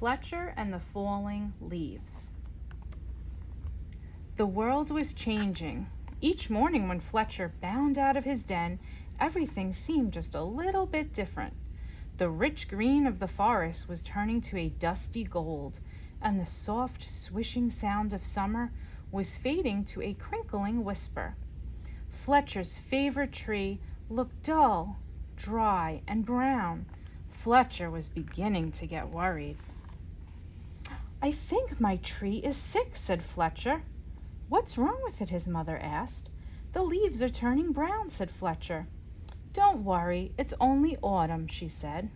Fletcher and the Falling Leaves. The world was changing. Each morning when Fletcher bounded out of his den, everything seemed just a little bit different. The rich green of the forest was turning to a dusty gold, and the soft swishing sound of summer was fading to a crinkling whisper. Fletcher's favorite tree looked dull, dry, and brown. Fletcher was beginning to get worried. "I think my tree is sick," said Fletcher. "What's wrong with it?" his mother asked. "The leaves are turning brown," said Fletcher. "Don't worry, it's only autumn," she said.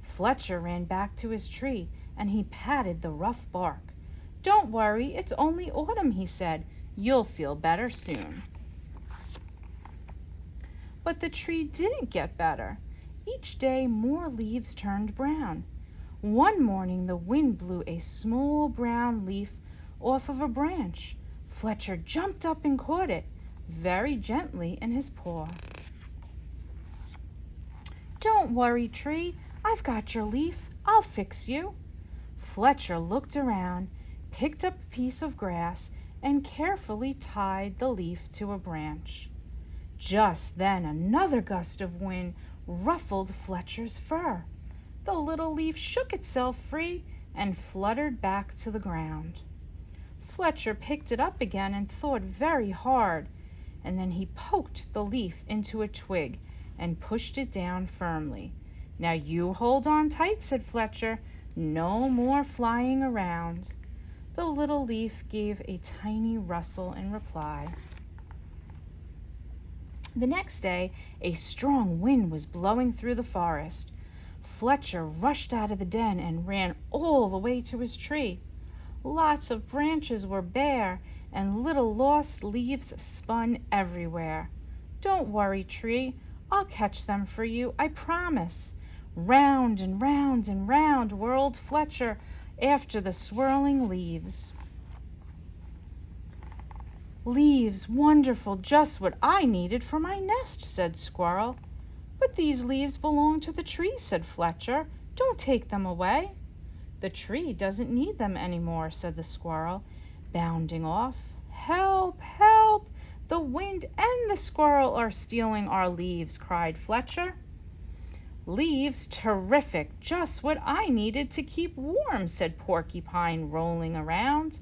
Fletcher ran back to his tree and he patted the rough bark. "Don't worry, it's only autumn," he said. "You'll feel better soon." But the tree didn't get better. Each day more leaves turned brown. One morning the wind blew a small brown leaf off of a branch. Fletcher jumped up and caught it very gently in his paw. "Don't worry, tree. I've got your leaf. I'll fix you." Fletcher looked around, picked up a piece of grass, and carefully tied the leaf to a branch. Just then another gust of wind ruffled Fletcher's fur. The little leaf shook itself free and fluttered back to the ground. Fletcher picked it up again and thought very hard, and then he poked the leaf into a twig and pushed it down firmly. "Now you hold on tight," said Fletcher. "No more flying around." The little leaf gave a tiny rustle in reply. The next day, a strong wind was blowing through the forest. Fletcher rushed out of the den and ran all the way to his tree. Lots of branches were bare, and little lost leaves spun everywhere. "Don't worry, tree. I'll catch them for you, I promise." Round and round and round whirled Fletcher after the swirling leaves. "Leaves, wonderful, just what I needed for my nest," said Squirrel. "But these leaves belong to the tree," said Fletcher. "Don't take them away." "The tree doesn't need them anymore," said the squirrel, bounding off. "Help, help! The wind and the squirrel are stealing our leaves," cried Fletcher. "Leaves, terrific! Just what I needed to keep warm," said Porcupine, rolling around.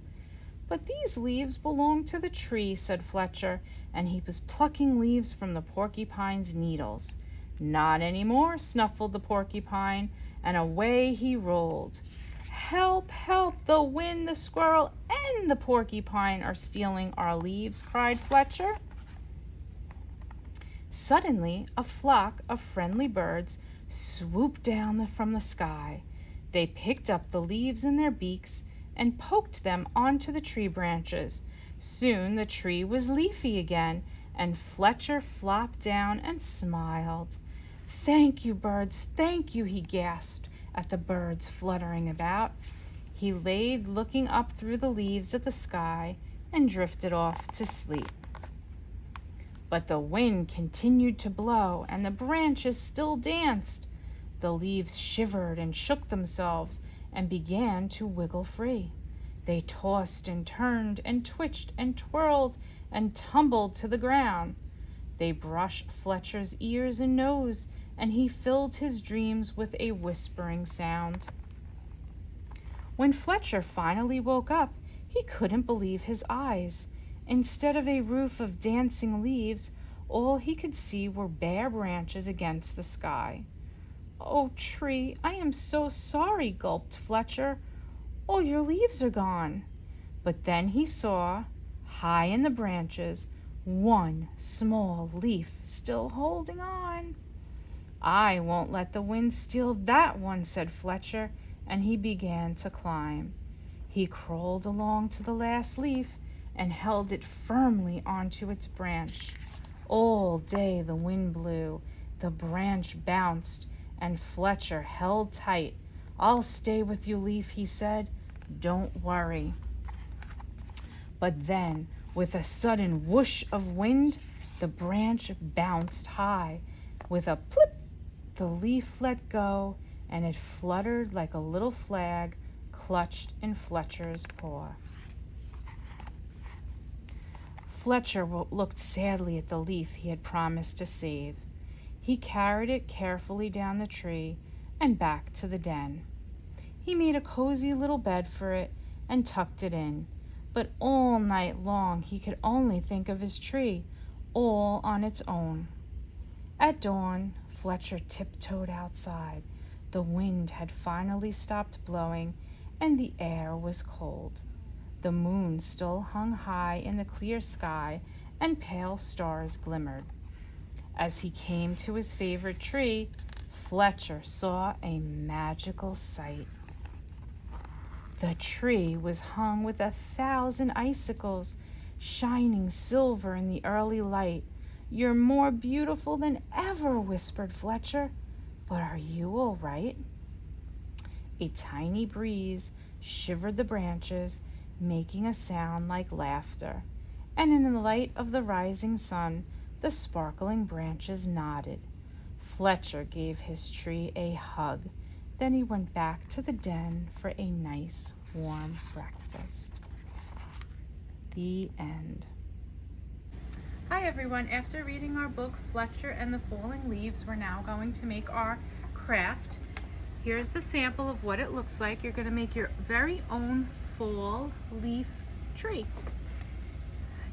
"But these leaves belong to the tree," said Fletcher, and he was plucking leaves from the porcupine's needles. "Not anymore," snuffled the porcupine, and away he rolled. "Help, help! The wind, the squirrel, and the porcupine are stealing our leaves," cried Fletcher. Suddenly, a flock of friendly birds swooped down from the sky. They picked up the leaves in their beaks and poked them onto the tree branches. Soon the tree was leafy again, and Fletcher flopped down and smiled. "Thank you, birds, thank you," he gasped at the birds fluttering about. He laid looking up through the leaves at the sky and drifted off to sleep. But the wind continued to blow, and the branches still danced. The leaves shivered and shook themselves and began to wiggle free. They tossed and turned and twitched and twirled and tumbled to the ground. They brushed Fletcher's ears and nose, and he filled his dreams with a whispering sound. When Fletcher finally woke up, he couldn't believe his eyes. Instead of a roof of dancing leaves, all he could see were bare branches against the sky. "Oh, tree, I am so sorry," gulped Fletcher. "All your leaves are gone." But then he saw, high in the branches, one small leaf still holding on. "I won't let the wind steal that one," said Fletcher, and he began to climb. He crawled along to the last leaf and held it firmly onto its branch. All day the wind blew, the branch bounced, and Fletcher held tight. "I'll stay with you, leaf," he said. "Don't worry." But then, with a sudden whoosh of wind, the branch bounced high. With a plip, the leaf let go, and it fluttered like a little flag clutched in Fletcher's paw. Fletcher looked sadly at the leaf he had promised to save. He carried it carefully down the tree and back to the den. He made a cozy little bed for it and tucked it in, but all night long he could only think of his tree, all on its own. At dawn, Fletcher tiptoed outside. The wind had finally stopped blowing, and the air was cold. The moon still hung high in the clear sky, and pale stars glimmered. As he came to his favorite tree, Fletcher saw a magical sight. The tree was hung with 1,000 icicles, shining silver in the early light. "You're more beautiful than ever," whispered Fletcher. "But are you all right?" A tiny breeze shivered the branches, making a sound like laughter, and in the light of the rising sun, the sparkling branches nodded. Fletcher gave his tree a hug. Then he went back to the den for a nice, warm breakfast. The end. Hi everyone. After reading our book, Fletcher and the Falling Leaves, we're now going to make our craft. Here's the sample of what it looks like. You're going to make your very own fall leaf tree.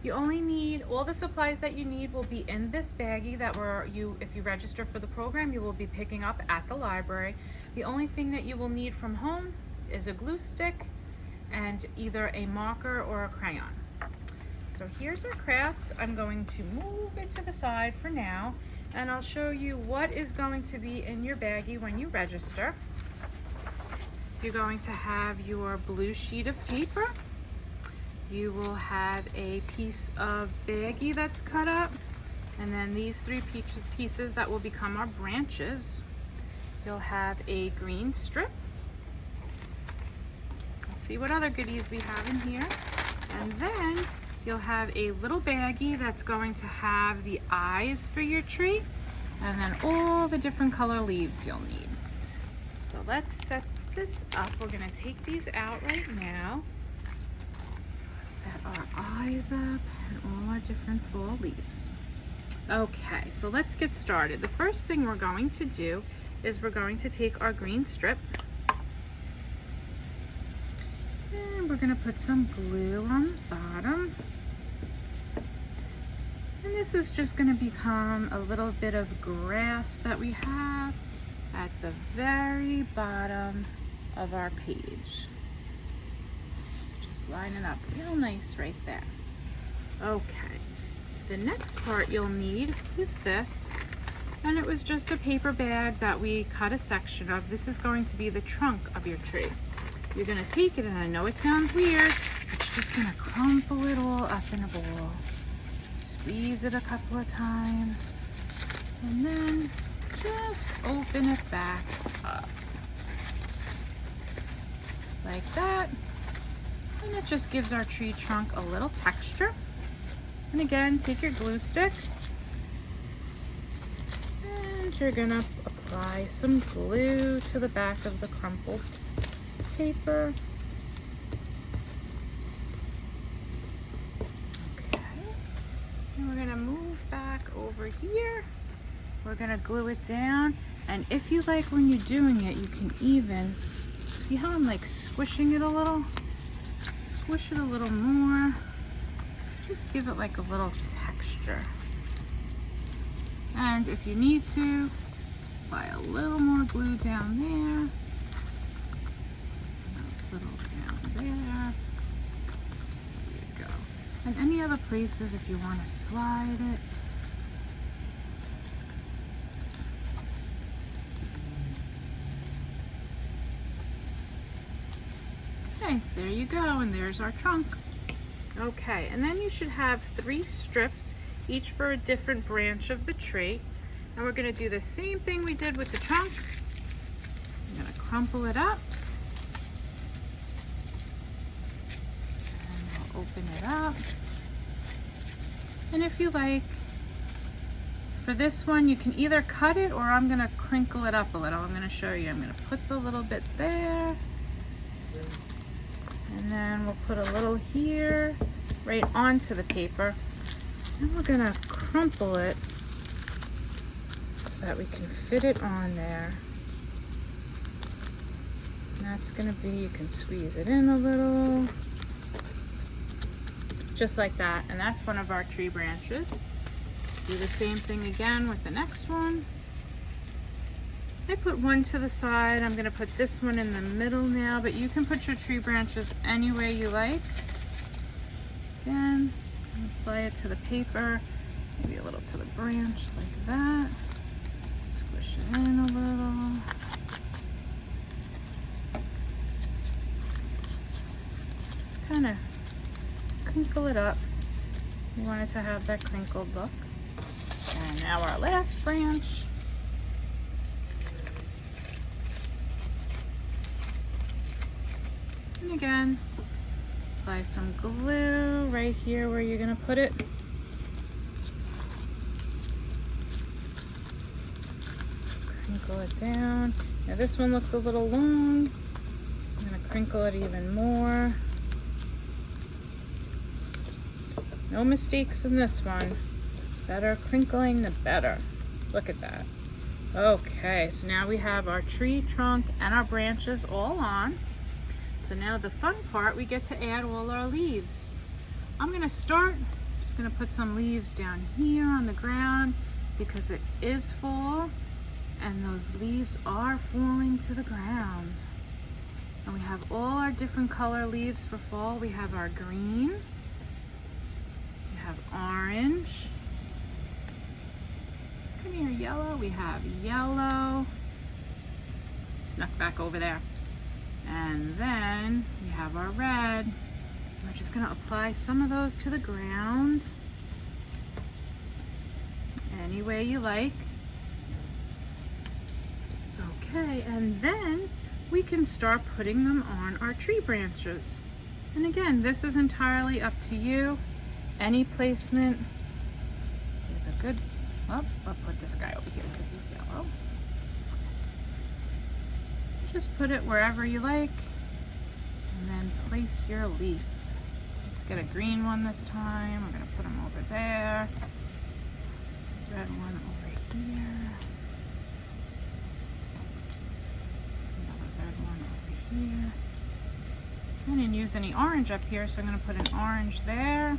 You only need, all the supplies that you need will be in this baggie that if you register for the program, you will be picking up at the library. The only thing that you will need from home is a glue stick and either a marker or a crayon. So here's our craft. I'm going to move it to the side for now, and I'll show you what is going to be in your baggie when you register. You're going to have your blue sheet of paper. You will have a piece of baggie that's cut up, and then these 3 pieces that will become our branches. You'll have a green strip. Let's see what other goodies we have in here. And then you'll have a little baggie that's going to have the eyes for your tree, and then all the different color leaves you'll need. So let's set this up. We're gonna take these out right now. Set our eyes up and all our different fall leaves. Okay, so let's get started. The first thing we're going to do is we're going to take our green strip and we're gonna put some glue on the bottom. And this is just gonna become a little bit of grass that we have at the very bottom of our page. Just line it up real nice right there. Okay, the next part you'll need is this, and it was just a paper bag that we cut a section of. This is going to be the trunk of your tree. You're gonna take it, and I know it sounds weird, but you're just gonna crumple it all up in a ball. Squeeze it a couple of times, and then just open it back up. Like that. And it just gives our tree trunk a little texture. And again, take your glue stick and you're gonna apply some glue to the back of the crumpled paper. Okay. And we're gonna move back over here. We're gonna glue it down. And if you like when you're doing it, you can even, see how I'm like squishing it a little? Squish it a little more. Just give it like a little texture. And if you need to, apply a little more glue down there. A little down there. There you go. And any other places if you want to slide it. Okay, there you go, and there's our trunk. Okay, and then you should have 3 strips, each for a different branch of the tree. And we're gonna do the same thing we did with the trunk. I'm gonna crumple it up. And we'll open it up. And if you like, for this one, you can either cut it or I'm gonna crinkle it up a little. I'm gonna show you. I'm gonna put the little bit there. And then we'll put a little here, right onto the paper. And we're gonna crumple it so that we can fit it on there. And that's gonna be, you can squeeze it in a little. Just like that. And that's one of our tree branches. Do the same thing again with the next one. I put one to the side. I'm gonna put this one in the middle now, but you can put your tree branches any way you like. Again, apply it to the paper, maybe a little to the branch like that. Squish it in a little. Just kind of crinkle it up. We want it to have that crinkled look. And now our last branch. And again, apply some glue right here where you're gonna put it. Crinkle it down. Now this one looks a little long. I'm gonna crinkle it even more. No mistakes in this one. Better crinkling, the better. Look at that. Okay, so now we have our tree trunk and our branches all on. So now the fun part, we get to add all our leaves. I'm gonna start, just gonna put some leaves down here on the ground because it is fall and those leaves are falling to the ground. And we have all our different color leaves for fall. We have our green, we have orange, come here, yellow, we have yellow, snuck back over there. And then we have our red. We're just gonna apply some of those to the ground any way you like. Okay, and then we can start putting them on our tree branches. And again, this is entirely up to you. Any placement is a good, well, I'll put this guy over here because he's yellow. Just put it wherever you like and then place your leaf. Let's get a green one this time. We're gonna put them over there. Red one over here. Another red one over here. I didn't use any orange up here, so I'm gonna put an orange there.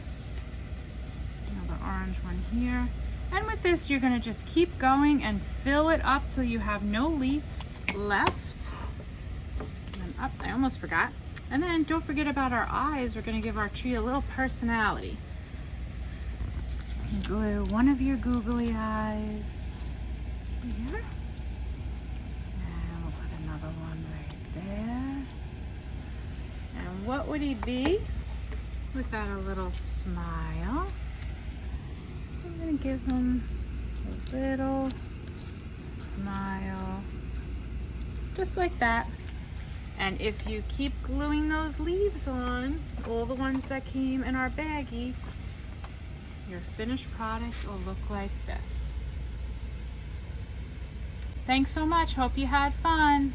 Another orange one here. And with this, you're gonna just keep going and fill it up till you have no leaves left. Up, I almost forgot. And then don't forget about our eyes. We're going to give our tree a little personality. You can glue one of your googly eyes here. And we'll put another one right there. And what would he be without a little smile? So I'm going to give him a little smile. Just like that. And if you keep gluing those leaves on, all the ones that came in our baggie, your finished product will look like this. Thanks so much. Hope you had fun.